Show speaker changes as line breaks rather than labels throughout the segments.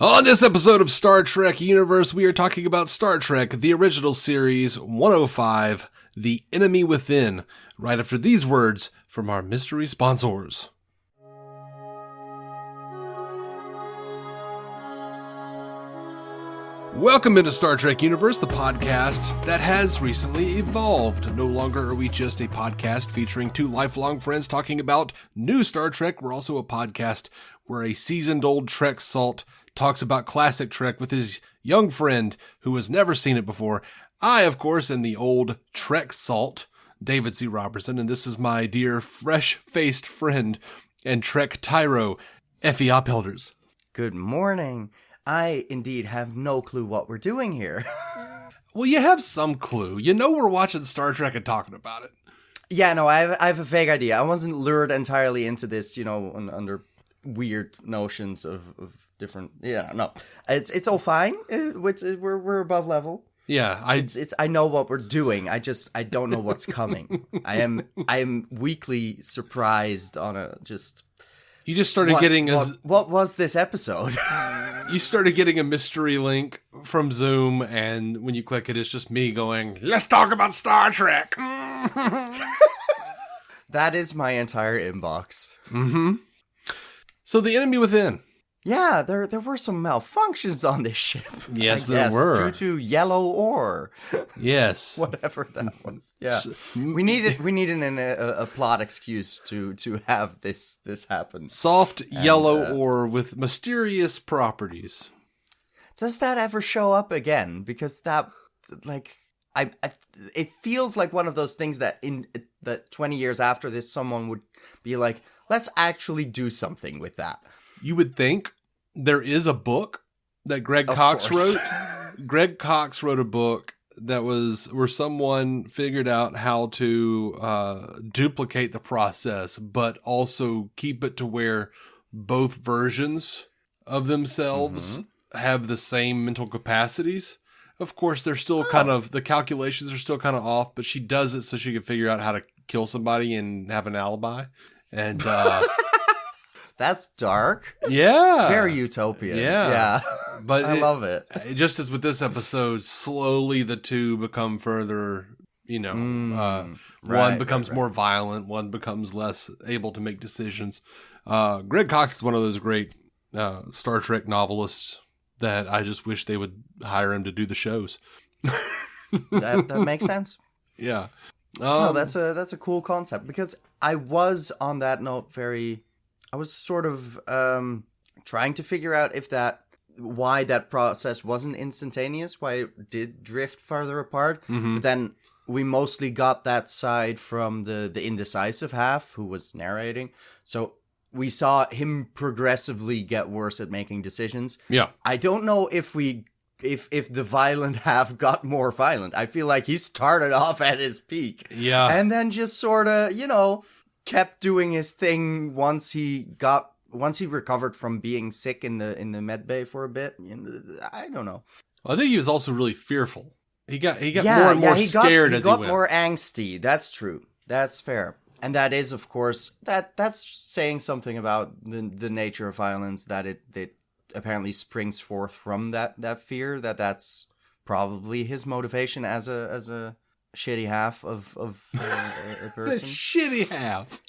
On this episode of Star Trek Universe, we are talking about Star Trek, the original series 105, The Enemy Within, right after these words from our mystery sponsors. Welcome into Star Trek Universe, the podcast that has recently evolved. No longer are we just a podcast featuring two lifelong friends talking about new Star Trek. We're also a podcast where a seasoned old Trek salt talks about classic Trek with his young friend who has never seen it before. I, of course, am the old Trek salt, David C. Roberson, and this is my dear fresh-faced friend and Trek tyro, Effie Ophelders.
Good morning. I indeed have no clue what we're doing here.
Well, you have some clue. You know we're watching Star Trek and talking about it.
Yeah, no, I have a vague idea. I wasn't lured entirely into this, under weird notions of different. Yeah, no, it's all fine. We're above level.
Yeah,
I know what we're doing. I don't know what's coming. I am weakly surprised on a just.
You just started getting
what was this episode?
You started getting a mystery link from Zoom, and when you click it, it's just me going, "Let's talk about Star Trek."
That is my entire inbox.
Mm-hmm. So the enemy within.
Yeah, there were some malfunctions on this ship.
Yes, there were.
Due to yellow ore.
Yes.
Whatever that was. Yeah. We needed a plot excuse to have this happen.
Soft yellow ore with mysterious properties.
Does that ever show up again? Because that, it feels like one of those things that 20 years after this, someone would be like, let's actually do something with that.
You would think there is a book that Greg Cox wrote. Greg Cox wrote a book that was where someone figured out how to duplicate the process, but also keep it to where both versions of themselves have the same mental capacities. Of course, they're still the calculations are still kind of off, but she does it so she can figure out how to kill somebody and have an alibi. And,
that's dark.
Yeah.
Very utopian.
Yeah. But
I love it.
Just as with this episode, slowly the two become further, one becomes more violent, one becomes less able to make decisions. Greg Cox is one of those great Star Trek novelists that I just wish they would hire him to do the shows.
That makes sense.
Yeah.
That's a cool concept, because I was on that note I was sort of trying to figure out why that process wasn't instantaneous, why it did drift farther apart. Mm-hmm. But then we mostly got that side from the indecisive half who was narrating. So we saw him progressively get worse at making decisions. Yeah. I don't know if the violent half got more violent. I feel like he started off at his peak. Yeah. And then just sort of, kept doing his thing once he recovered from being sick in the med bay for a bit. I don't know.
I think he was also really fearful. He got more and more scared as he went.
He got more angsty. That's true. That's fair. And that is, of course, that's saying something about the nature of violence, that it apparently springs forth from that fear, that's probably his motivation as a shitty half of a person.
The shitty half.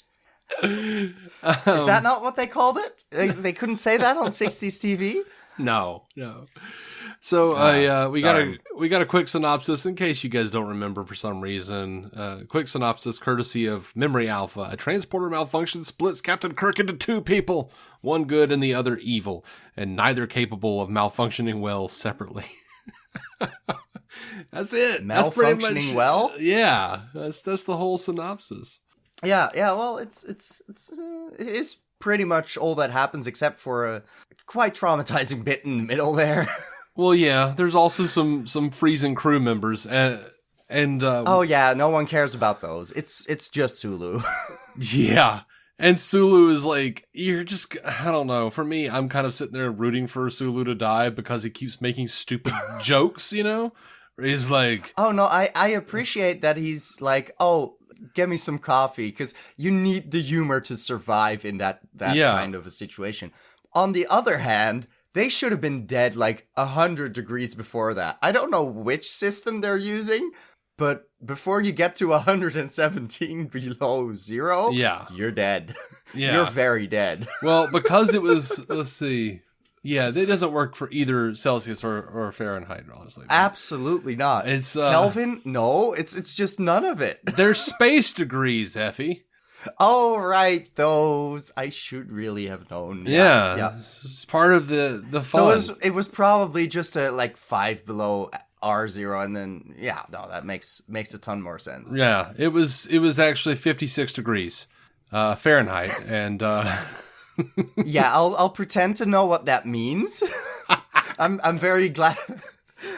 Is that not what they called it? They couldn't say that on 60s TV?
No. So we got a quick synopsis in case you guys don't remember for some reason. Quick synopsis courtesy of Memory Alpha. A transporter malfunction splits Captain Kirk into two people, one good and the other evil, and neither capable of malfunctioning well separately. That's it.
Malfunctioning
that's pretty much,
well?
Yeah, that's the whole synopsis.
Yeah. Well, it is pretty much all that happens, except for a quite traumatizing bit in the middle there.
Well, yeah. There's also some freezing crew members, and
oh yeah, no one cares about those. It's just Sulu.
Yeah. And Sulu is like, I don't know. For me, I'm kind of sitting there rooting for Sulu to die because he keeps making stupid jokes, He's like...
Oh, no, I appreciate that he's like, oh, get me some coffee, because you need the humor to survive in that kind of a situation. On the other hand, They should have been dead like 100 degrees before that. I don't know which system they're using, but before you get to 117 below zero, you're dead.
Yeah.
You're very dead.
Well, because it was, let's see. Yeah, it doesn't work for either Celsius or Fahrenheit, honestly.
Absolutely not.
It's
Kelvin? No, it's just none of it.
They're space degrees, Effie.
Oh, right, those. I should really have known.
Yeah. It's part of the fun.
So it was probably just a, like 5 below R0, and then, that makes a ton more sense.
Yeah, it was actually 56 degrees Fahrenheit, and...
Yeah, I'll pretend to know what that means. I'm very glad...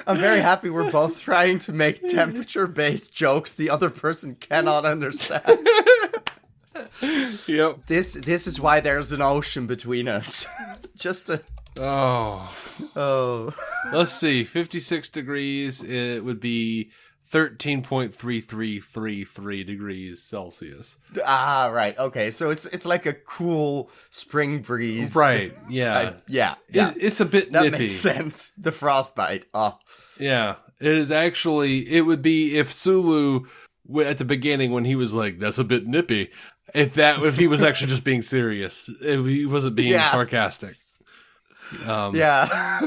I'm very happy we're both trying to make temperature-based jokes the other person cannot understand.
Yep.
This is why there's an ocean between us. Just to...
Oh. Let's see. 56 degrees, it would be 13.3333 degrees Celsius.
Ah, right. Okay. So it's like a cool spring breeze.
Right. Yeah.
Yeah.
It's a bit
that
nippy.
Makes sense. The frostbite. Oh.
Yeah. It is actually, it would be if Sulu, at the beginning when he was like, that's a bit nippy, if he was actually just being serious, if he wasn't being sarcastic.
Yeah.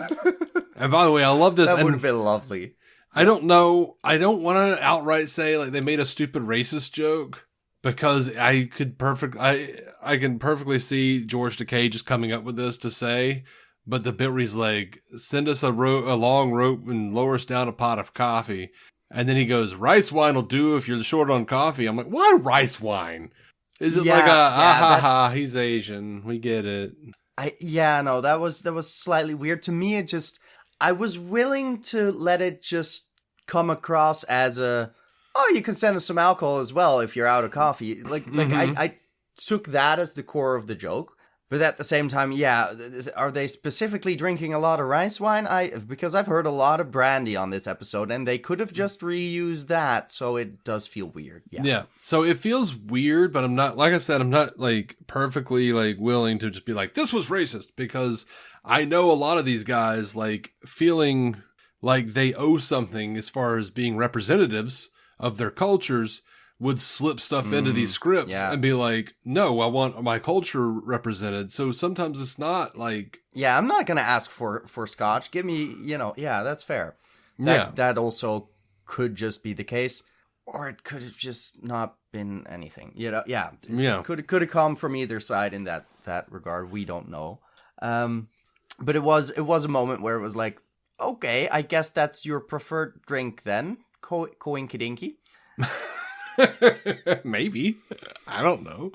And by the way, I love this.
That would have been lovely.
I don't know. I don't want to outright say like they made a stupid racist joke, because I can perfectly see George Takei just coming up with this to say, but the bit where he's like, send us a long rope and lower us down a pot of coffee. And then he goes, rice wine will do if you're short on coffee. I'm like, why rice wine? Is it he's Asian. We get it.
That was slightly weird. To me, I was willing to let it just come across as you can send us some alcohol as well if you're out of coffee. I took that as the core of the joke. But at the same time, are they specifically drinking a lot of rice wine? Because I've heard a lot of brandy on this episode, and they could have just reused that, so it does feel weird.
Yeah. So it feels weird, but I'm not, like I said, I'm not like perfectly like willing to just be like, this was racist, because I know a lot of these guys like feeling like they owe something as far as being representatives of their cultures would slip stuff into these scripts and be like, no, I want my culture represented. So sometimes it's not like...
Yeah, I'm not going to ask for scotch. Give me, that's fair. That also could just be the case. Or it could have just not been anything. Could have come from either side in that regard. We don't know. But it was a moment where it was like, okay, I guess that's your preferred drink then. Coinkydinky.
Maybe. I don't know.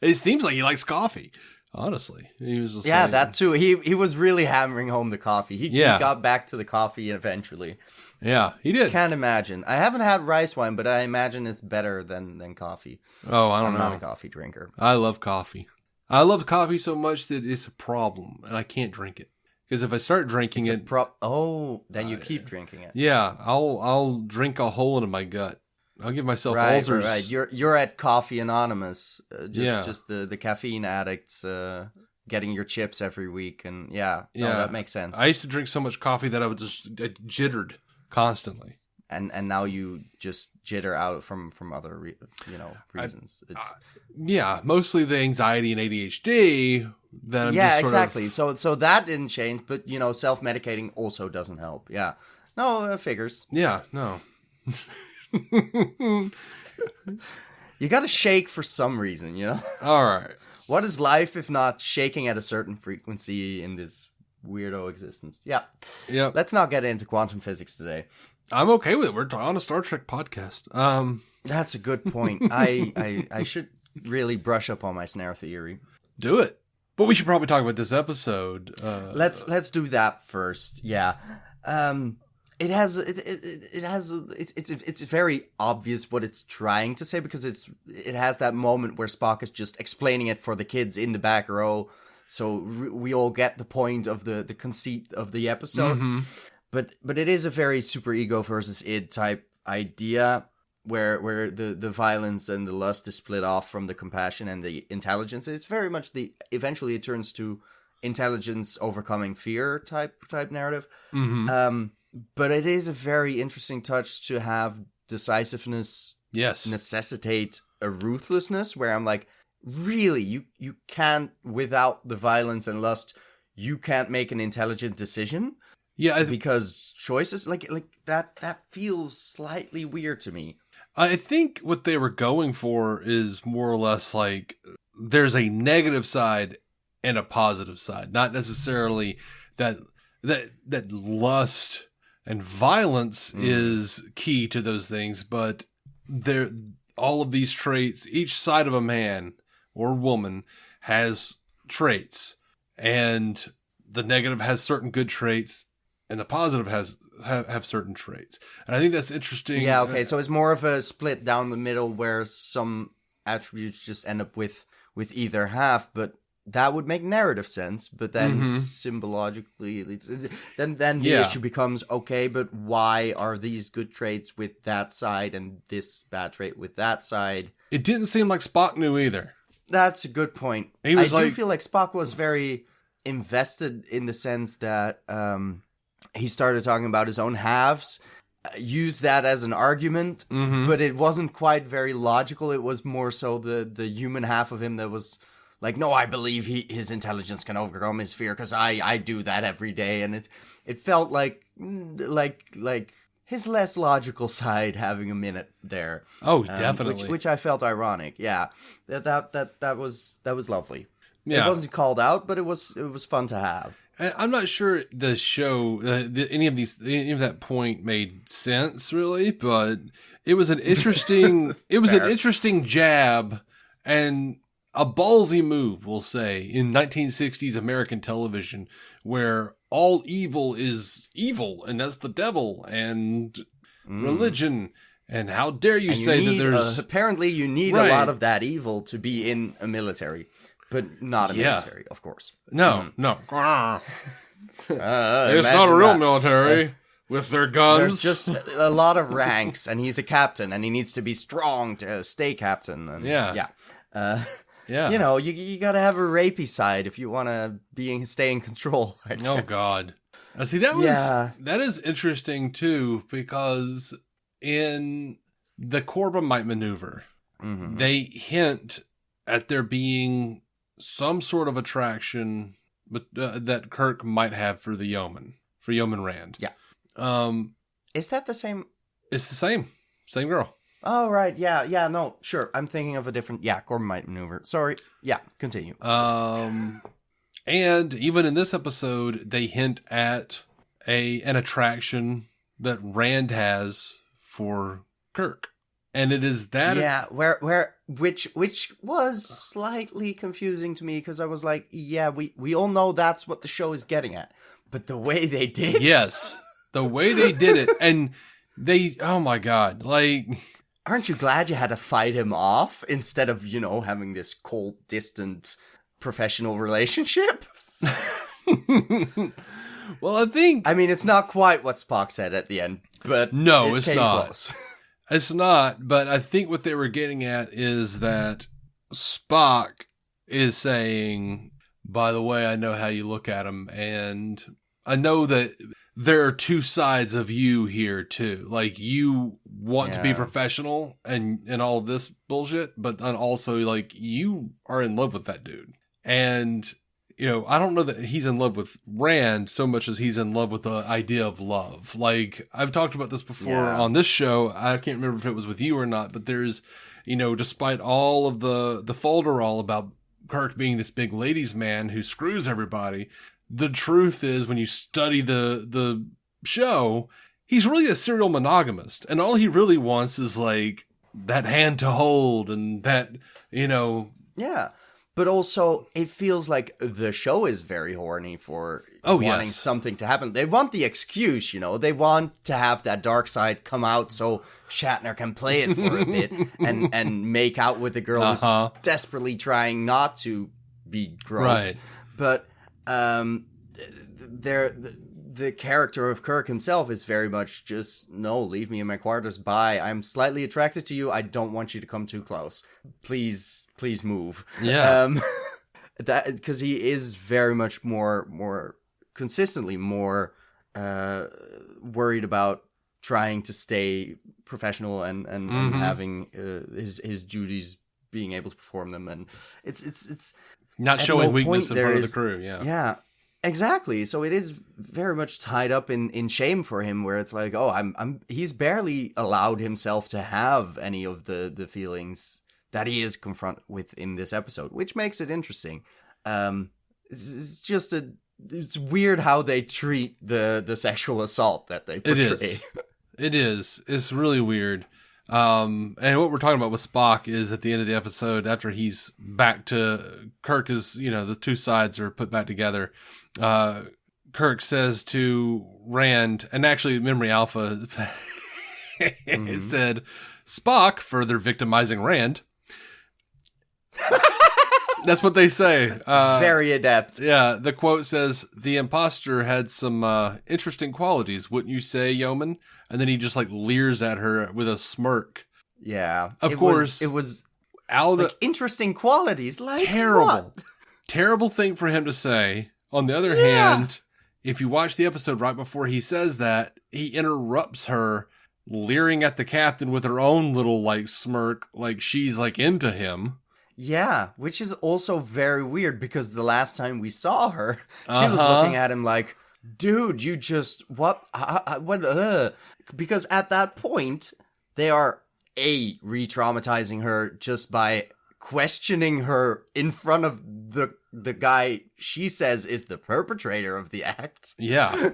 It seems like he likes coffee. Honestly, he was just saying,
that too. He was really hammering home the coffee. He got back to the coffee eventually.
Yeah, he did.
Can't imagine. I haven't had rice wine, but I imagine it's better than coffee.
Oh, I don't know.
I'm not a coffee drinker.
I love coffee. I love coffee so much that it's a problem, and I can't drink it. Because if I start drinking
then you keep drinking it.
Yeah, I'll drink a hole into my gut. I'll give myself ulcers.
Right. You're at Coffee Anonymous. Just the caffeine addicts getting your chips every week, and that makes sense.
I used to drink so much coffee that I would just jittered constantly.
And now you just jitter out from other reasons.
Mostly the anxiety and ADHD that I'm
exactly. So that didn't change, but self-medicating also doesn't help. Yeah, no, it figures.
Yeah, no.
You gotta shake for some reason,
All right.
What is life if not shaking at a certain frequency in this weirdo existence? Yeah. Let's not get into quantum physics today.
I'm okay with it. We're on a Star Trek podcast.
That's a good point. I should really brush up on my snare theory.
Do it. But we should probably talk about this episode.
Let's do that first. Yeah. It's very obvious what it's trying to say, because it has that moment where Spock is just explaining it for the kids in the back row, so we all get the point of the conceit of the episode. Mm-hmm. But it is a very super ego versus id type idea where the violence and the lust is split off from the compassion and the intelligence. It's very much eventually it turns to intelligence overcoming fear type narrative.
Mm-hmm.
But it is a very interesting touch to have decisiveness necessitate a ruthlessness where I'm like, really, you can't, without the violence and lust, you can't make an intelligent decision.
Yeah,
because choices like that feels slightly weird to me.
I think what they were going for is more or less like there's a negative side and a positive side, not necessarily that lust and violence is key to those things, but all of these traits, each side of a man or woman has traits, and the negative has certain good traits, and the positive have certain traits. And I think that's interesting.
Yeah, okay, so it's more of a split down the middle where some attributes just end up with either half, but that would make narrative sense, but then symbologically, then the issue becomes, okay, but why are these good traits with that side and this bad trait with that side?
It didn't seem like Spock knew either.
That's a good point. I do feel like Spock was very invested in the sense that he started talking about his own halves, used that as an argument, but it wasn't quite very logical. It was more so the human half of him that was like, no, I believe his intelligence can overcome his fear because I do that every day, and it felt like his less logical side having a minute there.
Oh, definitely,
which I felt ironic. Yeah, that was lovely.
Yeah.
It wasn't called out, but it was fun to have.
I'm not sure the show, any of that point made sense really, but it was an interesting, an interesting jab and a ballsy move, we'll say, in 1960s American television, where all evil is evil, and that's the devil, and religion, and how dare you say that there's...
apparently you need a lot of that evil to be in a military, but not a military, of course.
No. It's not a real military with their guns.
There's just a lot of ranks, and he's a captain, and he needs to be strong to stay captain. And yeah. You know, you got to have a rapey side if you want to stay in control. I guess.
Oh God! See, that is interesting too, because in the Corbomite maneuver, they hint at there being some sort of attraction, but that Kirk might have for Yeoman Rand.
Yeah. Is that the same?
It's the same girl.
Oh, right. Yeah, no, sure. I'm thinking of a different, Corbomite maneuver. Sorry. Yeah, continue.
And even in this episode, they hint at an attraction that Rand has for Kirk. And it is that...
Yeah, which was slightly confusing to me, because I was like, yeah, we all know that's what the show is getting at. But the way they did...
Yes, the way they did it. And they... Oh, my God. Like...
Aren't you glad you had to fight him off instead of, having this cold, distant, professional relationship?
Well, I mean,
it's not quite what Spock said at the end, but
no, it's not.
Close.
It's not, but I think what they were getting at is that Spock is saying, by the way, I know how you look at him, and I know that there are two sides of you here too. Like, you want to be professional and all this bullshit, but then also like you are in love with that dude. And, I don't know that he's in love with Rand so much as he's in love with the idea of love. Like, I've talked about this before on this show. I can't remember if it was with you or not, but there's, despite all of the folderol about Kirk being this big ladies man who screws everybody, the truth is, when you study the show, he's really a serial monogamist, and all he really wants is like that hand to hold and that,
Yeah, but also it feels like the show is very horny for wanting something to happen. They want the excuse, they want to have that dark side come out so Shatner can play it for a bit and make out with the girl who's desperately trying not to be groped.
Right.
But the character of Kirk himself is very much just, no, leave me in my quarters. Bye. I'm slightly attracted to you. I don't want you to come too close. Please move.
Yeah.
that because he is very much more consistently more worried about trying to stay professional and having his duties, being able to perform them, and it's
not showing weakness in front of the crew.
Yeah, exactly. So it is very much tied up in shame for him, where it's like, oh, he's barely allowed himself to have any of the feelings that he is confronted with in this episode, which makes it interesting. It's just it's weird how they treat the sexual assault that they portray.
It is. It's really weird. And what we're talking about with Spock is at the end of the episode, after he's back to Kirk is, the two sides are put back together. Kirk says to Rand, and actually Memory Alpha said, Spock further victimizing Rand. That's what they say.
Very adept.
Yeah, the quote says, the imposter had some interesting qualities, wouldn't you say, yeoman? And then he just leers at her with a smirk.
Yeah.
Of course.
It was interesting qualities.
Terrible thing for him to say. On the other hand, if you watch the episode right before he says that, he interrupts her leering at the captain with her own little smirk, like she's into him.
Yeah, which is also very weird because the last time we saw her, she was looking at him like, dude, you just, what? Because at that point, they are re-traumatizing her just by questioning her in front of the guy she says is the perpetrator of the act.
Yeah.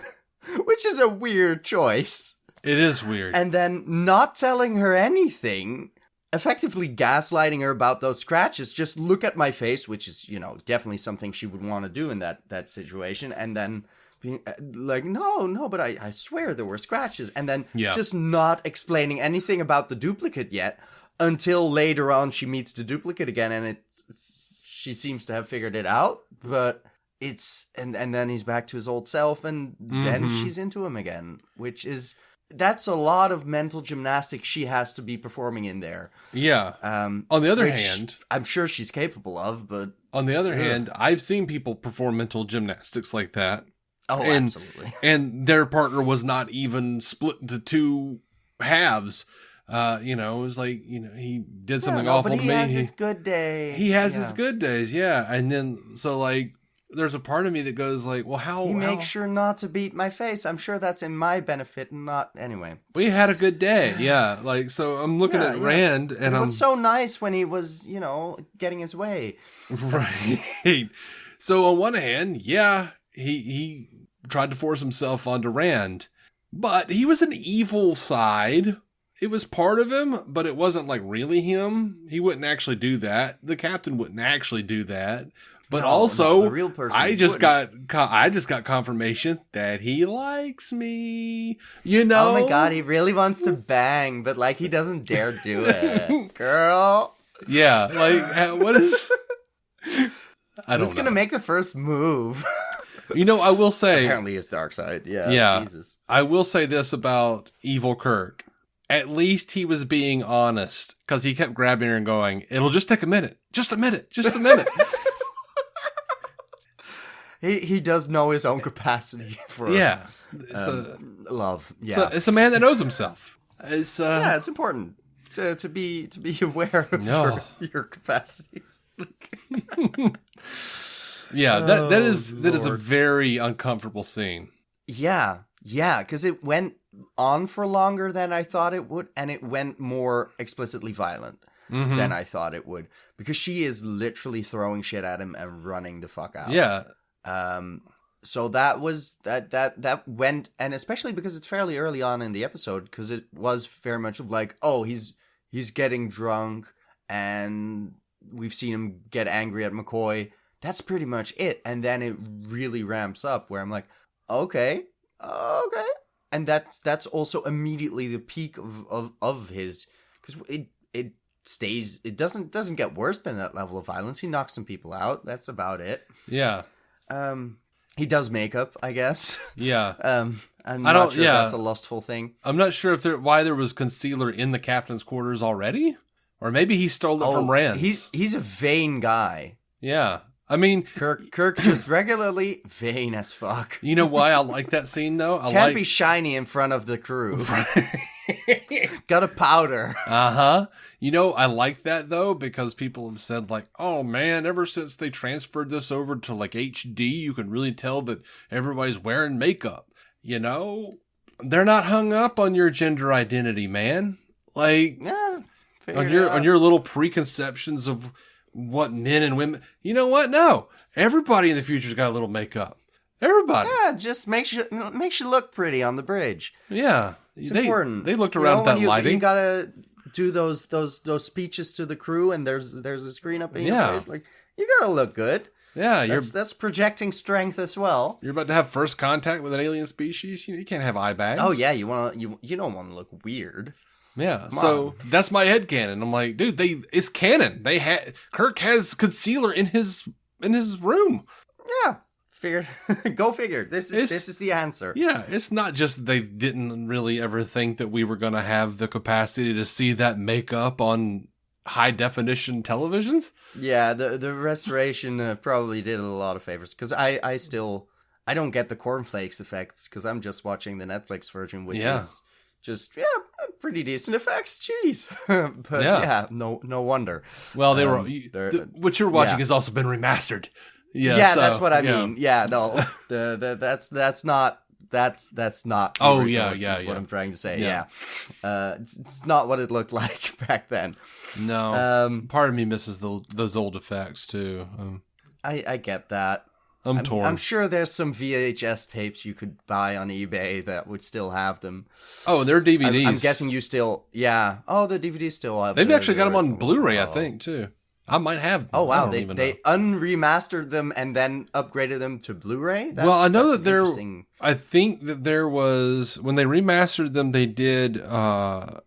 Which is a weird choice.
It is weird.
And then not telling her anything, effectively gaslighting her about those scratches. Just look at my face, which is, definitely something she would want to do in that situation. And then being like, no, but I swear there were scratches. And then just not explaining anything about the duplicate yet until later on she meets the duplicate again. And she seems to have figured it out. But and then he's back to his old self. And then she's into him again, which is... That's a lot of mental gymnastics she has to be performing in there.
Yeah. On the other hand...
I'm sure she's capable of, but...
On the other hand, I've seen people perform mental gymnastics like that.
Oh, absolutely.
And their partner was not even split into two halves. It was he did something awful to me.
But he has his good days.
He has his good days, yeah. And then, there's a part of me that goes well, how...
He makes sure not to beat my face. I'm sure that's in my benefit and not... Anyway.
We had a good day, yeah. So I'm looking at Rand and
it was so nice when he was, getting his way.
Right. So on one hand, he tried to force himself onto Rand. But he was an evil side. It was part of him, but it wasn't really him. He wouldn't actually do that. The captain wouldn't actually do that. But also,
the real person
I just got confirmation that he likes me. Oh
my god, he really wants to bang, but he doesn't dare do it, girl.
Yeah, what is? I don't know.
Who's gonna make the first move?
I will say,
apparently his dark side. Yeah. Jesus.
I will say this about Evil Kirk. At least he was being honest because he kept grabbing her and going, "It'll just take a minute, just a minute, just a minute."
He does know his own capacity for love. Yeah,
it's a man that knows himself. It's
it's important to be aware of your capacities.
That is a very uncomfortable scene.
Yeah, because it went on for longer than I thought it would, and it went more explicitly violent than I thought it would, because she is literally throwing shit at him and running the fuck out.
Yeah.
So that was that went, and especially because it's fairly early on in the episode, because it was very much of he's getting drunk and we've seen him get angry at McCoy. That's pretty much it. And then it really ramps up where I'm like, okay. And that's also immediately the peak of his, because it doesn't get worse than that level of violence. He knocks some people out. That's about it.
Yeah.
He does makeup, I guess.
Yeah.
I'm not sure if that's a lustful thing.
I'm not sure why there was concealer in the captain's quarters already, or maybe he stole it from Rand.
He's a vain guy.
Yeah. I mean,
Kirk just regularly vain as fuck.
You know why I like that scene though?
Can't be shiny in front of the crew. Got a powder.
You know, I like that though because people have said like, oh man, ever since they transferred this over to like HD, you can really tell that everybody's wearing makeup. You know, they're not hung up on your gender identity, man. Like, on your little preconceptions of what men and women. You know what? No, everybody in the future's got a little makeup. Everybody.
Yeah, just makes you look pretty on the bridge.
Yeah,
it's important.
They looked around at that lighting.
You gotta do those speeches to the crew, and there's a screen up in your face. Like, you gotta look good.
Yeah,
that's projecting strength as well.
You're about to have first contact with an alien species. You can't have eye bags.
Oh yeah, you don't want to look weird.
Yeah, so that's my headcanon. I'm like, dude, it's canon. Kirk has concealer in his room.
Yeah, figured. Go figure. This is the answer.
Yeah, it's not just they didn't really ever think that we were going to have the capacity to see that makeup on high definition televisions.
Yeah, the restoration probably did a lot of favors because I don't get the cornflakes effects because I'm just watching the Netflix version, which is just pretty decent effects. Jeez, but no wonder.
Well, they what you're watching has also been remastered. Yeah,
that's what I mean. Yeah, no, that's not.
Oh
yeah. What I'm trying to say. Yeah, it's not what it looked like back then.
No, part of me misses those old effects too.
I get that.
I'm torn.
I'm sure there's some VHS tapes you could buy on eBay that would still have them.
Oh, they're DVDs.
I'm guessing you still. Yeah. Oh, the DVDs still have.
They've actually got them on Blu-ray, I think, too. I might have them.
Oh wow, they unremastered them and then upgraded them to Blu-ray.
Well, I know that I think that there was when they remastered them. They did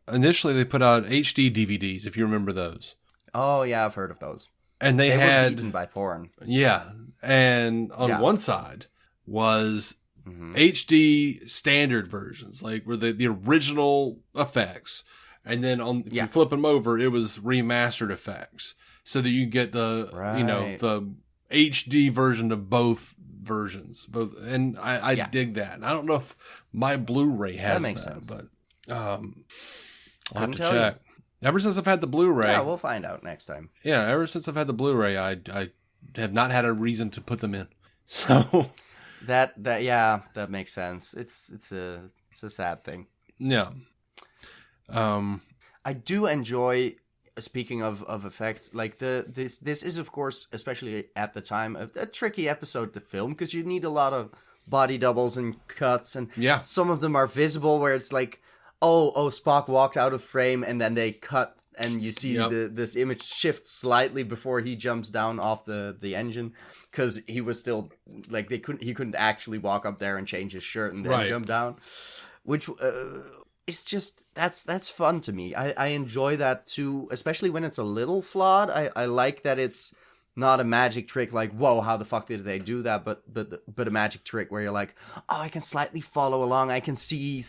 initially they put out HD DVDs, if you remember those.
Oh yeah, I've heard of those.
And they had
were beaten by porn.
Yeah, and on one side was HD standard versions, like were the original effects, and then if you flip them over, it was remastered effects. So that you get the the HD version of both versions, and I dig that. And I don't know if my Blu-ray has that,
sense.
But I'll have to check. Ever since I've had the Blu-ray,
yeah, we'll find out next time.
Yeah, ever since I've had the Blu-ray, I have not had a reason to put them in. So
that makes sense. It's a sad thing.
Yeah.
I do enjoy. Speaking of effects, like this is of course, especially at the time, a tricky episode to film because you need a lot of body doubles and cuts, and some of them are visible where it's like, oh, Spock walked out of frame, and then they cut, and you see this image shift slightly before he jumps down off the engine because he was still like he couldn't actually walk up there and change his shirt and then jump down, which. It's just, that's fun to me. I enjoy that too, especially when it's a little flawed. I like that it's not a magic trick like, whoa, how the fuck did they do that? But a magic trick where you're like, oh, I can slightly follow along. I can see,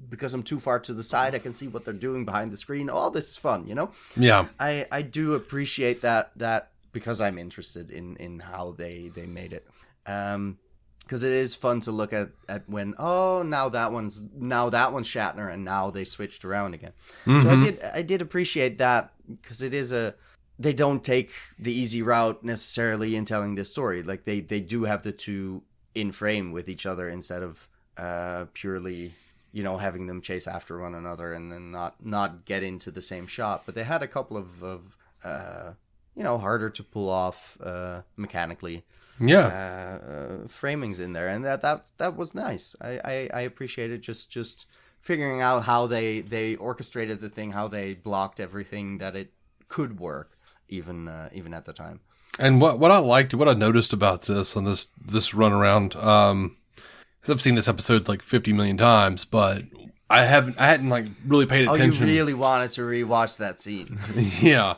because I'm too far to the side, I can see what they're doing behind the screen. Oh, this is fun, you know?
Yeah.
I do appreciate that because I'm interested in how they made it. Because it is fun to look at when now that one's Shatner and now they switched around again. So I did appreciate that because it is they don't take the easy route necessarily in telling this story. Like they do have the two in frame with each other instead of purely having them chase after one another and then not get into the same shot. But they had a couple of harder to pull off mechanically. Framings in there, and that was nice. I appreciated just figuring out how they orchestrated the thing, how they blocked everything that it could work, even at the time.
And what I liked, what I noticed about this on this run around, because I've seen this episode like 50 million times, but I hadn't like really paid attention.
Oh, you really wanted to rewatch that scene?
Yeah.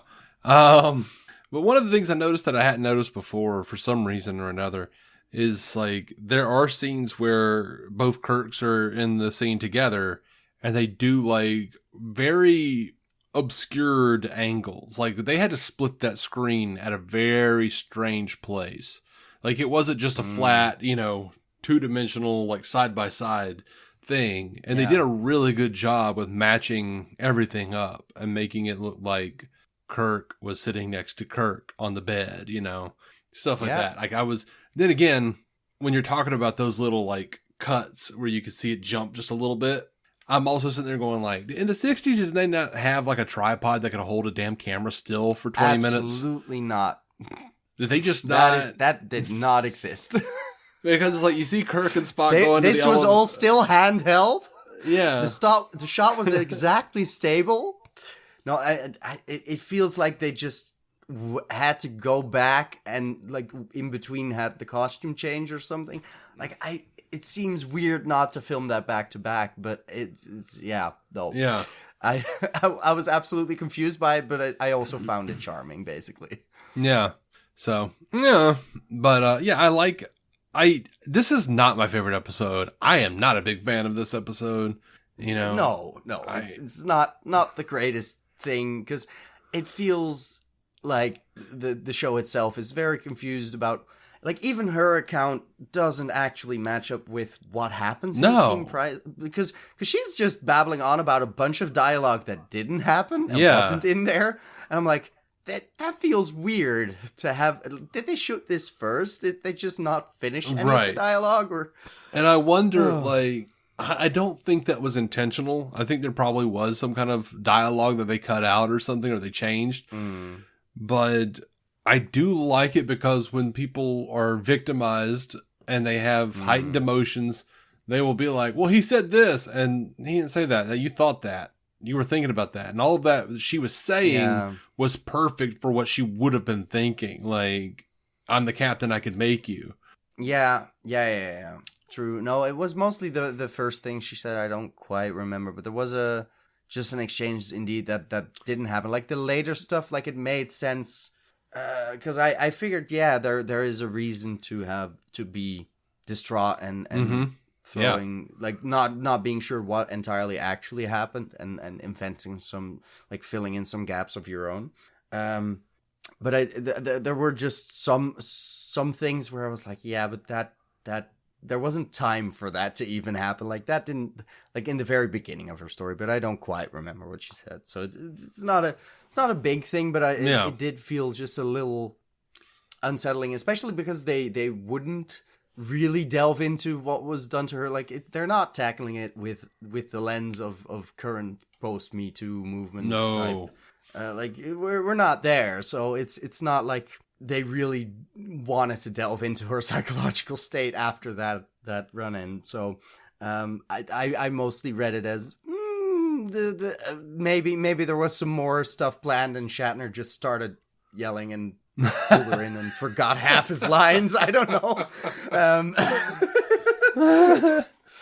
But one of the things I noticed that I hadn't noticed before for some reason or another is like there are scenes where both Kirks are in the scene together and they do like very obscured angles. Like, they had to split that screen at a very strange place. Like, it wasn't just a flat, you know, two-dimensional, like, side-by-side thing. And they did a really good job with matching everything up and making it look like Kirk was sitting next to Kirk on the bed, you know, stuff like that. Like, then again, when you're talking about those little, like, cuts where you could see it jump just a little bit, I'm also sitting there going, like, in the 60s, did they not have, like, a tripod that could hold a damn camera still for 20 minutes?
Absolutely not.
Did they just not?
That did not exist.
Because it's like, you see Kirk and Spock going to the
This was all still handheld?
Yeah.
The shot was exactly stable. No, it feels like they just had to go back and, like, in between had the costume change or something. Like, it seems weird not to film that back to back, but it's no.
Yeah.
I was absolutely confused by it, but I also found it charming, basically.
Yeah. So, yeah. But, this is not my favorite episode. I am not a big fan of this episode. You know?
No. It's not the greatest thing, because it feels like the show itself is very confused about, like, even her account doesn't actually match up with what happens in the scene because she's just babbling on about a bunch of dialogue that didn't happen and wasn't in there. And I'm like, that feels weird to have. Did they shoot this first? Did they just not finish any of the dialogue?
And I wonder, like, I don't think that was intentional. I think there probably was some kind of dialogue that they cut out or something, or they changed. But I do like it because when people are victimized and they have heightened emotions, they will be like, well, he said this and he didn't say that. You thought that. You were thinking about that. And all of that she was saying was perfect for what she would have been thinking. Like, I'm the captain, I could make you.
Yeah. True. No, it was mostly the first thing she said. I don't quite remember, but there was just an exchange indeed that didn't happen. Like, the later stuff, like, it made sense. Because I figured, there is a reason to be distraught and throwing, like, not being sure what entirely actually happened and inventing some, like, filling in some gaps of your own. But there were just some things where I was like, but that there wasn't time for that to even happen. Like, that didn't, like, in the very beginning of her story, but I don't quite remember what she said. So it's not a big thing, but it did feel just a little unsettling, especially because they wouldn't really delve into what was done to her. Like, they're not tackling it with the lens of current post Me Too movement.
No.
Type. Like, we're not there. So it's not like they really wanted to delve into her psychological state after that run-in. So I mostly read it as maybe there was some more stuff planned and Shatner just started yelling and pulled her in and forgot half his lines. I don't know.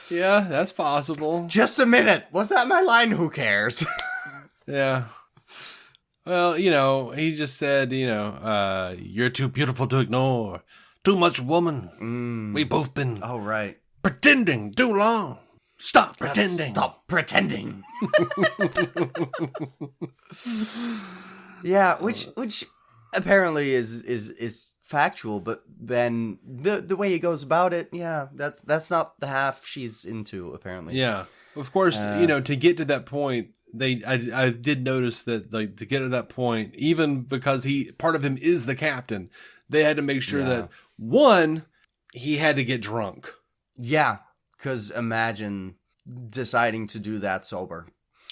Yeah, that's possible.
Just a minute. Was that my line? Who cares?
Yeah. Well, you know, he just said, you know, you're too beautiful to ignore. Too much woman. We both been pretending too long. Stop pretending.
Stop pretending. Yeah, which apparently is factual, but then the way he goes about it, that's not the half she's into, apparently.
Yeah. Of course, you know, to get to that point, I did notice that, like, to get to that point, even because part of him is the captain, they had to make sure that, one, he had to get drunk.
Yeah, because imagine deciding to do that sober.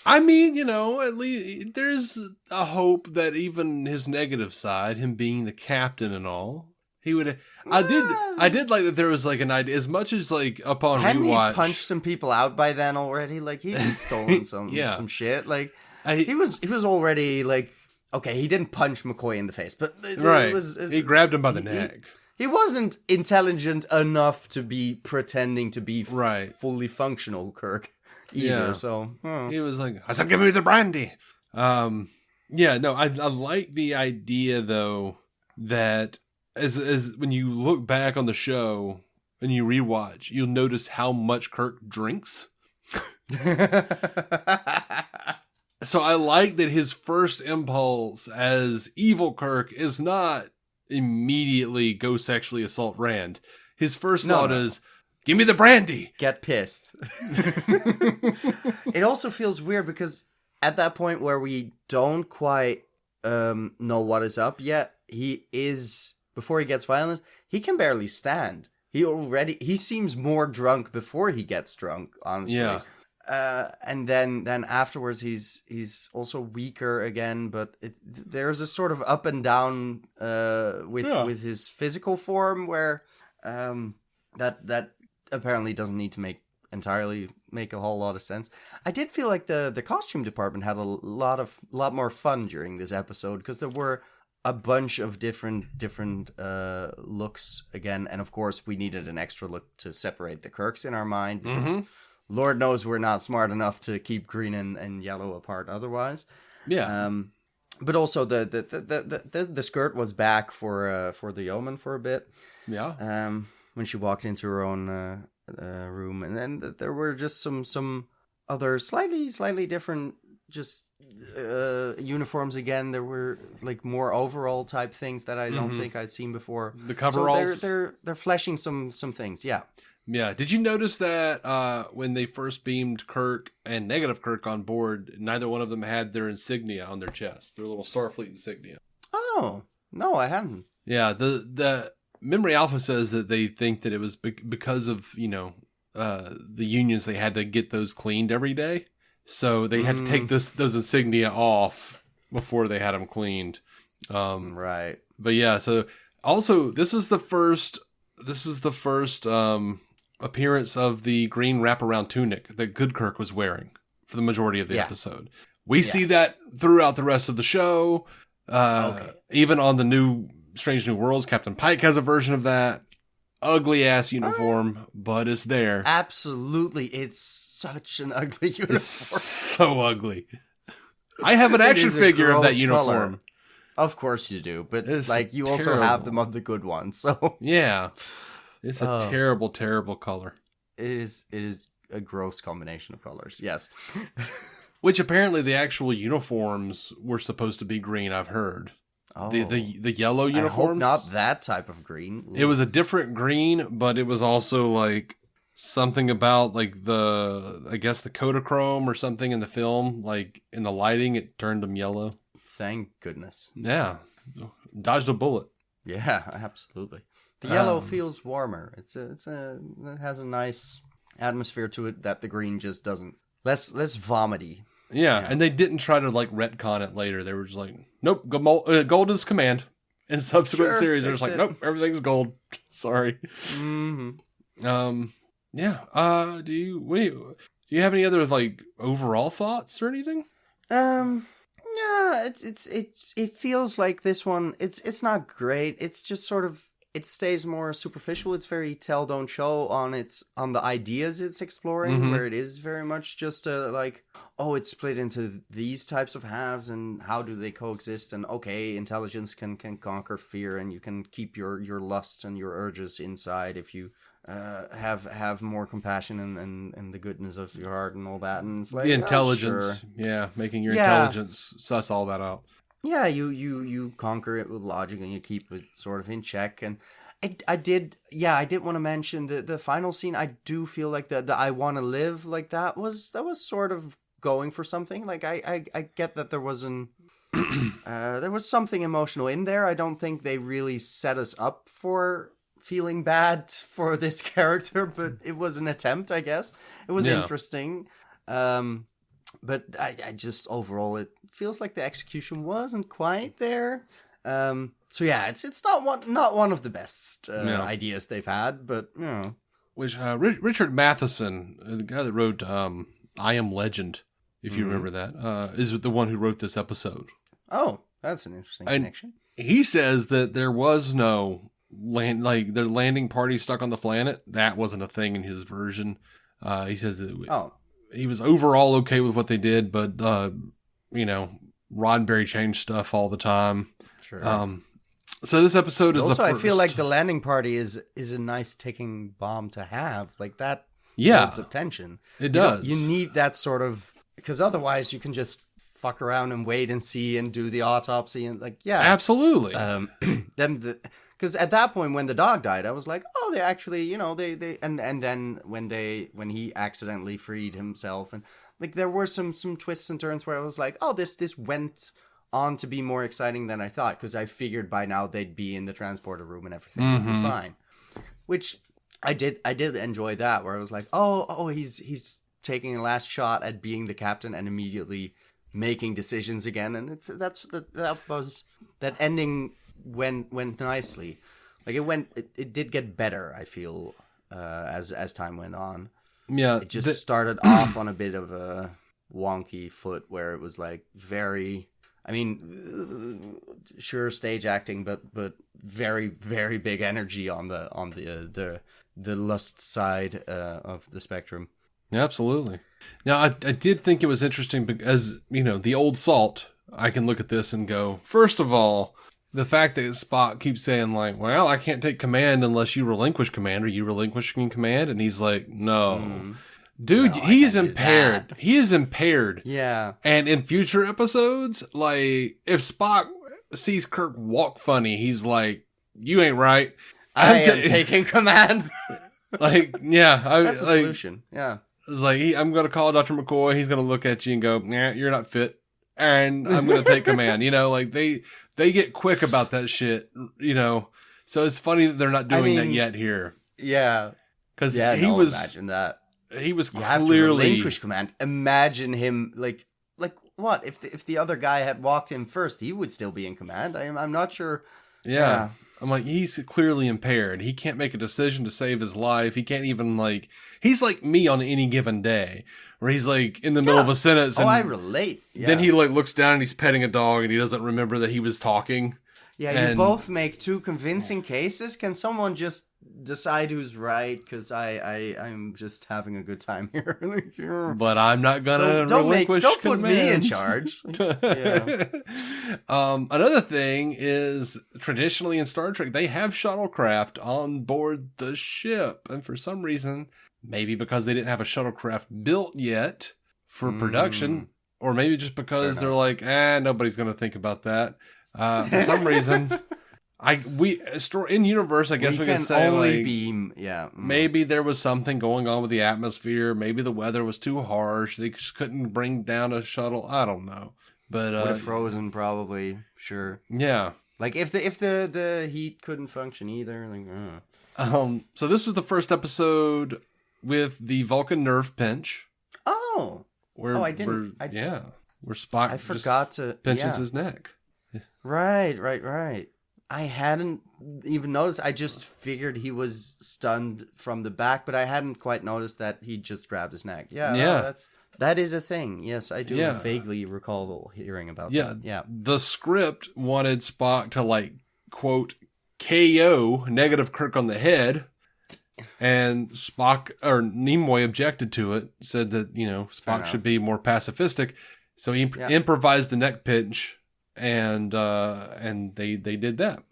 I mean, you know, at least there's a hope that even his negative side, him being the captain and all, he would. I did like that there was, like, an idea, as much as, like, upon
hadn't
rewatch.
He punched some people out by then already? Like, he'd stolen some shit. Like, he was already, like, okay, he didn't punch McCoy in the face, but
he grabbed him by the neck.
He wasn't intelligent enough to be pretending to be fully functional, Kirk. Either, so
he was like, I said, give me the brandy. I like the idea, though, that as when you look back on the show and you rewatch, you'll notice how much Kirk drinks. So I like that his first impulse as evil Kirk is not immediately go sexually assault Rand. His first thought is, give me the brandy.
Get pissed. It also feels weird because at that point where we don't quite know what is up yet, before he gets violent, he can barely stand. He seems more drunk before he gets drunk, honestly.
Yeah.
And then afterwards he's also weaker again, but there's a sort of up and down with his physical form where that apparently doesn't need to make a whole lot of sense. I did feel like the costume department had a lot more fun during this episode because there were a bunch of different looks again, and of course we needed an extra look to separate the Kirks in our mind because Lord knows we're not smart enough to keep green and yellow apart otherwise.
Yeah.
But also the skirt was back for the yeoman for a bit.
Yeah.
When she walked into her own room, and then there were just some other slightly different just uniforms again. There were like more overall type things that I don't think I'd seen before.
The coveralls.
So they're fleshing some things. Yeah.
Yeah. Did you notice that when they first beamed Kirk and Negative Kirk on board, neither one of them had their insignia on their chest, their little Starfleet insignia?
Oh, no, I hadn't.
Yeah. The Memory Alpha says that they think that it was because of, the unions, they had to get those cleaned every day. So they had to take those insignia off before they had them cleaned.
Right.
But yeah, so also this is the first appearance of the green wraparound tunic that Good Kirk was wearing for the majority of the episode. We see that throughout the rest of the show. Even on the new Strange New Worlds, Captain Pike has a version of that. Ugly ass uniform, but it's there.
Absolutely. It's such an ugly uniform.
It's so ugly. I have an action figure of that uniform.
Color. Of course you do, but
it's
you
terrible.
also have them of the good ones. So
yeah, it's a terrible, terrible color.
It is a gross combination of colors. Yes.
Which apparently the actual uniforms were supposed to be green, I've heard.
Oh.
The yellow uniforms?
I hope not that type of green.
It was a different green, but it was also like something about like the Kodachrome or something in the film, like in the lighting, it turned them yellow.
Thank goodness.
Yeah. Dodged a bullet.
Yeah, absolutely. The yellow feels warmer. It has a nice atmosphere to it that the green just doesn't. Less vomity.
Yeah, and they didn't try to like retcon it later. They were just like, nope, gold is command. In subsequent series, they're just like, nope, everything's gold. Sorry.
Mm-hmm.
Yeah. Do you have any other like overall thoughts or anything?
Yeah, it feels like this one. It's not great. It's just sort of. It stays more superficial. It's very tell don't show on the ideas it's exploring, where it is very much just it's split into these types of halves and how do they coexist, and intelligence can conquer fear, and you can keep your lusts and your urges inside if you have more compassion and the goodness of your heart and all that, and it's like
the intelligence, making your intelligence suss all that out.
Yeah, you conquer it with logic and you keep it sort of in check. And I did want to mention the final scene. I do feel like the I want to live, like that was sort of going for something. Like I get that there was there was something emotional in there. I don't think they really set us up for feeling bad for this character, but it was an attempt, I guess. It was interesting. But I just overall it feels like the execution wasn't quite there. So yeah, it's not one of the best ideas they've had, but you know.
Which Richard Matheson, the guy that wrote I Am Legend, if you remember that, is the one who wrote this episode.
Oh, that's an interesting connection.
He says that there was no their landing party stuck on the planet. That wasn't a thing in his version. He says that he was overall okay with what they did, but Roddenberry changed stuff all the time.
Sure.
So this episode is
also,
the first.
I feel like the landing party is a nice ticking bomb to have. Like that builds up tension.
It does.
You need that sort of, because otherwise you can just fuck around and wait and see and do the autopsy and like, yeah,
absolutely.
Because at that point when the dog died, I was like, oh, they actually, you know, they and then when he accidentally freed himself and like there were some twists and turns where I was like, oh, this went on to be more exciting than I thought, because I figured by now they'd be in the transporter room and everything would be fine. Which I did enjoy that, where I was like, oh, he's taking a last shot at being the captain and immediately making decisions again, and that ending went nicely. Like it did get better, I feel, as time went on.
Yeah,
it just started off on a bit of a wonky foot where it was like very, I mean, sure, stage acting, but very, very big energy on the lust side of the spectrum.
Yeah, absolutely. Now, I did think it was interesting because, you know, the old salt, I can look at this and go, first of all, the fact that Spock keeps saying, like, well, I can't take command unless you relinquish command. Are you relinquishing command? And he's like, no. Dude,
No,
he is impaired. He is impaired.
Yeah.
And in future episodes, like, if Spock sees Kirk walk funny, he's like, you ain't right.
I am taking command.
Like, yeah.
That's a solution. Yeah.
It's like, I'm going to call Dr. McCoy. He's going to look at you and go, nah, you're not fit. And I'm going to take command. You know, like, they get quick about that shit, you know. So it's funny that they're not doing that yet here.
Yeah.
Because
imagine that.
He was
you
clearly
have to relinquish command. Imagine him like what if the other guy had walked in first, he would still be in command. I'm not sure.
Yeah. I'm like, he's clearly impaired. He can't make a decision to save his life. He can't even like. He's like me on any given day, where he's like in the middle of a sentence. And
I relate. Yeah.
Then he like looks down and he's petting a dog and he doesn't remember that he was talking.
Yeah, you both make two convincing cases. Can someone just decide who's right? Because I'm just having a good time here.
But I'm not gonna relinquish
Don't put
command.
me in charge. Yeah.
Another thing is, traditionally in Star Trek, they have shuttlecraft on board the ship, and for some reason, maybe because they didn't have a shuttlecraft built yet for production, or maybe just because they're like, nobody's gonna think about that. For some reason, in universe, I guess we can say
only
like,
beam. Yeah,
maybe there was something going on with the atmosphere. Maybe the weather was too harsh. They just couldn't bring down a shuttle. I don't know, but
would have frozen probably. Sure.
Yeah.
Like if the heat couldn't function either. Like,
So this was the first episode with the Vulcan nerve pinch.
Oh. I didn't.
Where Spock
I forgot to
pinches his neck.
Right. I hadn't even noticed. I just figured he was stunned from the back, but I hadn't quite noticed that he just grabbed his neck. Yeah. No, that is a thing. Yes, I do vaguely recall hearing about that. Yeah.
The script wanted Spock to like, quote, KO negative Kirk on the head. And Nimoy objected to it, said that, you know, Spock should be more pacifistic. So he improvised the neck pinch. And they did that.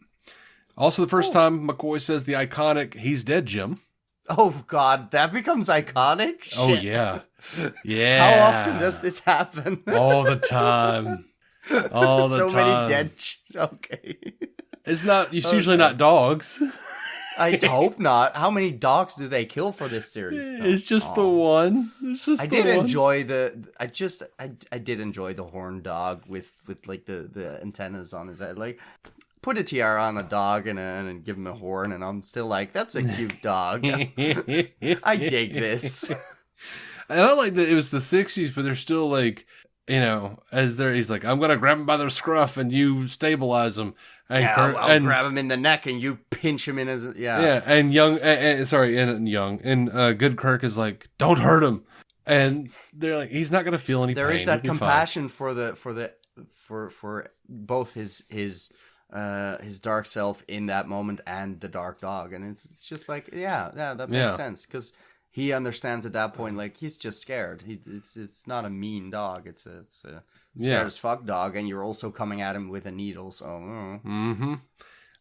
Also, the first time McCoy says the iconic "He's dead, Jim."
Oh God, that becomes iconic. Shit.
Oh yeah.
How often does this happen?
All the time. All the time.
So many dead. Okay.
It's usually not dogs.
I hope not. How many dogs do they kill for this series?
It's just the one. I did
enjoy I did enjoy the horn dog with like the antennas on his head. Like, put a tiara on a dog and give him a horn, and I'm still like, that's a cute dog. I dig this.
And I like that it was the 60s, but they're still like, you know, he's like, I'm gonna grab him by the scruff and you stabilize him. And
I'll grab him in the neck and you pinch him in his
and good Kirk is like, don't hurt him, and they're like, he's not gonna feel any pain.
There is that compassion for both his dark self in that moment and the dark dog, and it's just like that makes sense, because he understands at that point, like, he's just scared. It's not a mean dog. It's a scared as fuck dog, and you're also coming at him with a needle. So.
You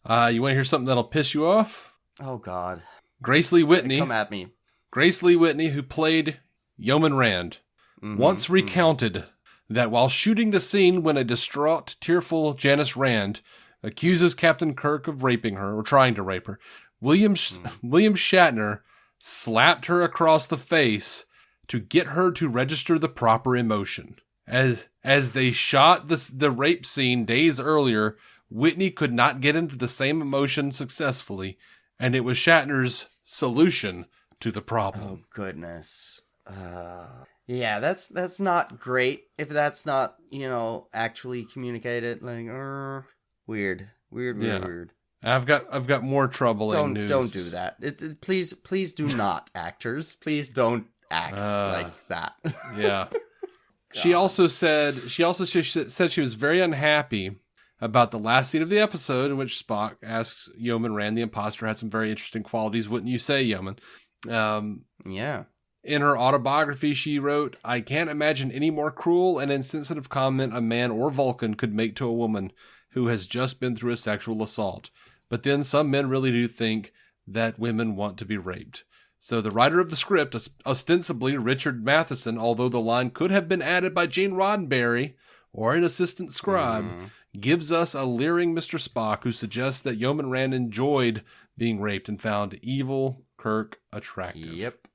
want to hear something that'll piss you off?
Oh God.
Grace Lee Whitney.
Come at me.
Grace Lee Whitney, who played Yeoman Rand, once recounted that while shooting the scene when a distraught, tearful Janice Rand accuses Captain Kirk of raping her, or trying to rape her, William Shatner slapped her across the face to get her to register the proper emotion. As they shot the rape scene days earlier, Whitney could not get into the same emotion successfully, and it was Shatner's solution to the problem.
Oh, goodness. Yeah, that's not great if that's not, actually communicated. Like, weird.
I've got more troubling news.
Don't do that. Please do not, actors. Please don't act like that.
Yeah. She also said she was very unhappy about the last scene of the episode in which Spock asks Yeoman Rand the imposter had some very interesting qualities, wouldn't you say, Yeoman?
Yeah.
In her autobiography, she wrote, "I can't imagine any more cruel and insensitive comment a man or Vulcan could make to a woman who has just been through a sexual assault. But then some men really do think that women want to be raped." So the writer of the script, ostensibly Richard Matheson, although the line could have been added by Gene Roddenberry or an assistant scribe, gives us a leering Mr. Spock who suggests that Yeoman Rand enjoyed being raped and found evil Kirk attractive.
Yep.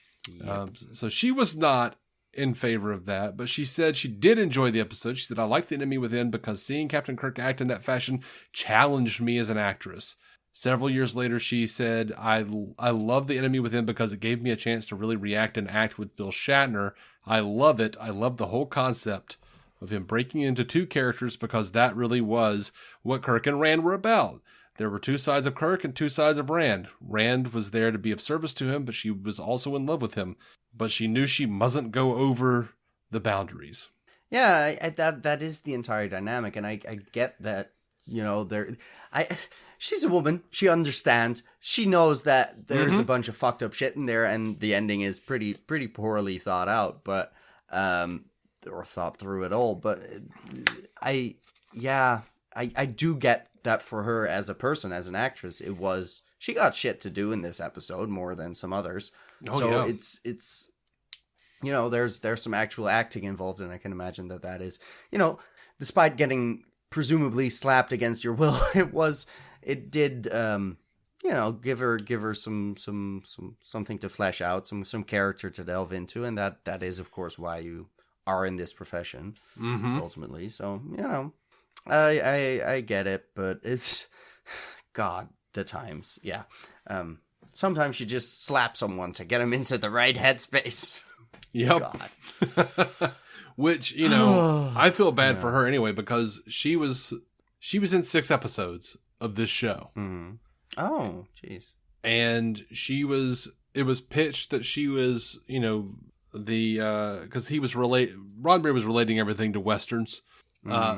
So she was not in favor of that, but she said she did enjoy the episode. She said, "I like The Enemy Within because seeing Captain Kirk act in that fashion challenged me as an actress." Several years later, she said, I love The Enemy Within because it gave me a chance to really react and act with Bill Shatner. I love it. I love the whole concept of him breaking into two characters because that really was what Kirk and Rand were about. There were two sides of Kirk and two sides of Rand. Rand was there to be of service to him, but she was also in love with him. But she knew she mustn't go over the boundaries.
Yeah, that is the entire dynamic, and I get that, she's a woman. She understands. She knows that there's a bunch of fucked up shit in there, and the ending is pretty poorly thought out, but or thought through at all. But I do get that for her as a person, as an actress. She got shit to do in this episode more than some others. It's there's some actual acting involved, and I can imagine that is, despite getting presumably slapped against your will, it did give her some something to flesh out, some character to delve into, and that is of course why you are in this profession ultimately. So I get it, but it's God, the times. Yeah. Sometimes you just slap someone to get them into the right headspace.
Yep.
God.
Which, I feel bad for her anyway, because she was in 6 episodes of this show.
Mm-hmm. Oh, jeez.
And it was pitched that she was, because Roddenberry was relating everything to Westerns.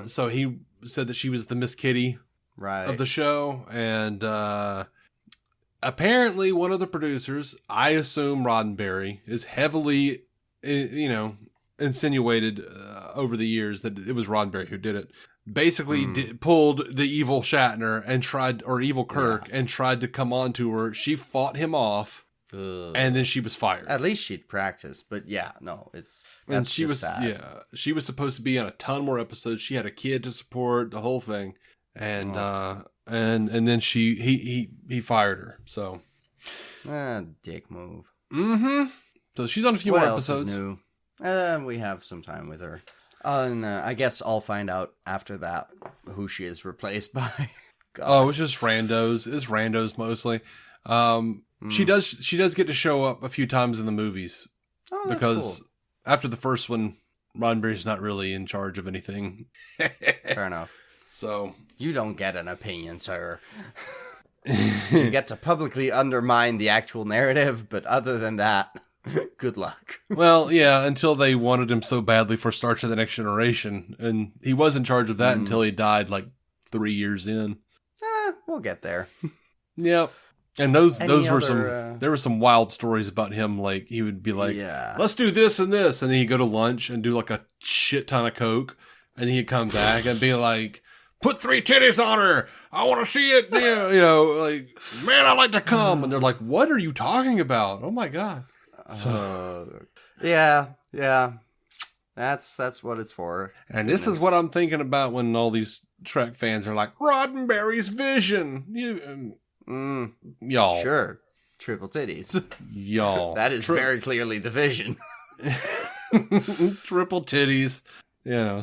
So he said that she was the Miss Kitty of the show. And apparently one of the producers, I assume Roddenberry, is heavily, insinuated over the years that it was Roddenberry who did it. Basically pulled the evil Shatner and evil Kirk and tried to come on to her. She fought him off. And then she was fired.
At least she'd practiced, but she was sad.
She was supposed to be on a ton more episodes. She had a kid to support, the whole thing, and then he fired her. So,
dick move.
So she's on a few more episodes.
Is new? We have some time with her, and I guess I'll find out after that who she is replaced by.
Oh, it's just randos. It's randos mostly. She does get to show up a few times in the movies.
Oh, that's
because
cool.
After the first one, Roddenberry's not really in charge of anything.
Fair enough.
So
you don't get an opinion, sir. You get to publicly undermine the actual narrative, but other than that, good luck.
Well, yeah, until they wanted him so badly for Star Trek: The Next Generation, and he was in charge of that until he died like 3 years in.
We'll get there.
Yep. And there were some wild stories about him. Like he would be like, let's do this and this. And then he'd go to lunch and do like a shit ton of Coke. And then he'd come back and be like, put 3 titties on her. I want to see it. Like, man, I like to come. And they're like, what are you talking about? Oh my God.
Yeah. That's what it's for.
And this is what I'm thinking about when all these Trek fans are like, Roddenberry's vision. Y'all.
Sure. Triple titties.
Y'all.
That is very clearly the vision.
Triple titties.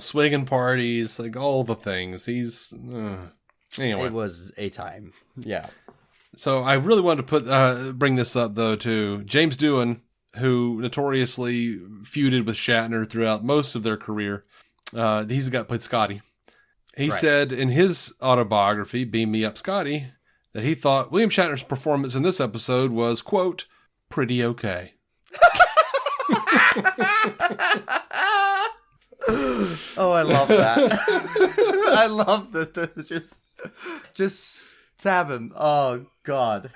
Swinging parties, like all the things. He's anyway.
It was a time. Yeah.
So I really wanted to bring this up though to James Doohan, who notoriously feuded with Shatner throughout most of their career. He's the guy that played Scotty. He said in his autobiography, Beam Me Up, Scotty, that he thought William Shatner's performance in this episode was, quote, pretty okay.
Oh, I love that. I love that. Just stab him. Oh, God.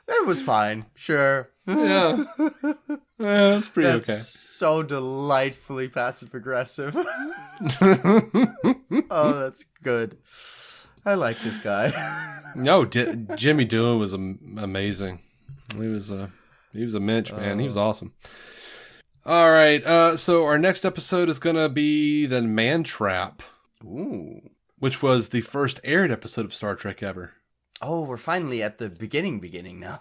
It was fine. Sure.
Yeah. That's pretty okay.
So delightfully passive-aggressive. Oh, that's good. I like this guy.
No, Jimmy Doohan was amazing. He was a mensch, man. He was awesome. All right. So our next episode is going to be the Man Trap.
Ooh. Which
was the first aired episode of Star Trek ever.
Oh, we're finally at the beginning now.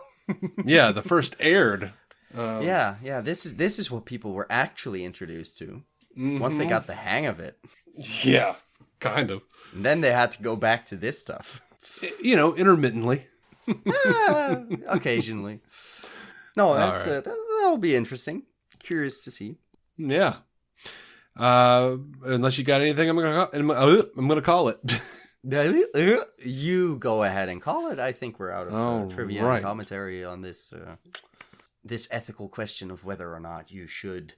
Yeah, the first aired.
Yeah. This is what people were actually introduced to once they got the hang of it.
Yeah, kind of.
And then they had to go back to this stuff.
Intermittently.
Occasionally. No, that'll be interesting. Curious to see.
Yeah. Unless you got anything, I'm gonna call it.
You go ahead and call it. I think we're out of trivia and commentary on this this ethical question of whether or not you should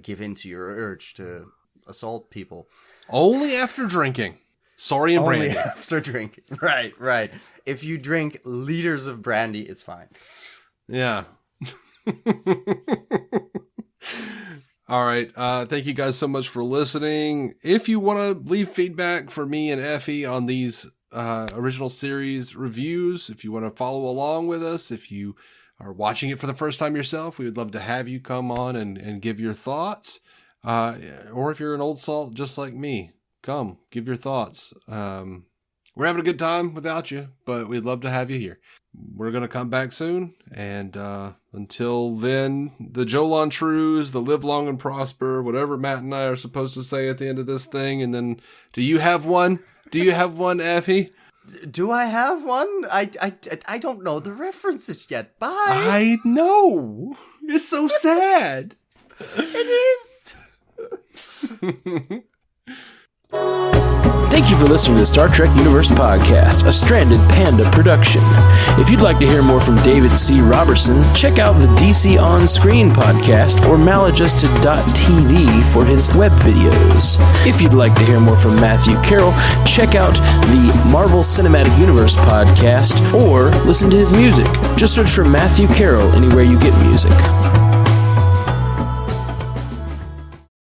give in to your urge to assault people.
Only after drinking. Sorry, and brandy.
Only after drinking. Right. If you drink liters of brandy, it's fine.
Yeah. All right. Thank you guys so much for listening. If you want to leave feedback for me and Effie on these original series reviews, if you want to follow along with us, if you are watching it for the first time yourself, we would love to have you come on and give your thoughts. Or if you're an old salt just like me, come give your thoughts. We're having a good time without you, but we'd love to have you here. We're going to come back soon. And until then, the Jolon Trues, the live long and prosper, whatever Matt and I are supposed to say at the end of this thing. And then, do you have one? Do you have one, Effie?
Do I have one? I don't know the references yet. Bye.
I know. It's so sad.
It is.
Thank you for listening to the Star Trek Universe Podcast, a Stranded Panda production. If you'd like to hear more from David C. Roberson, check out the DC On Screen podcast or maladjusted.tv for his web videos. If you'd like to hear more from Matthew Carroll, check out the Marvel Cinematic Universe podcast or listen to his music. Just search for Matthew Carroll anywhere you get music.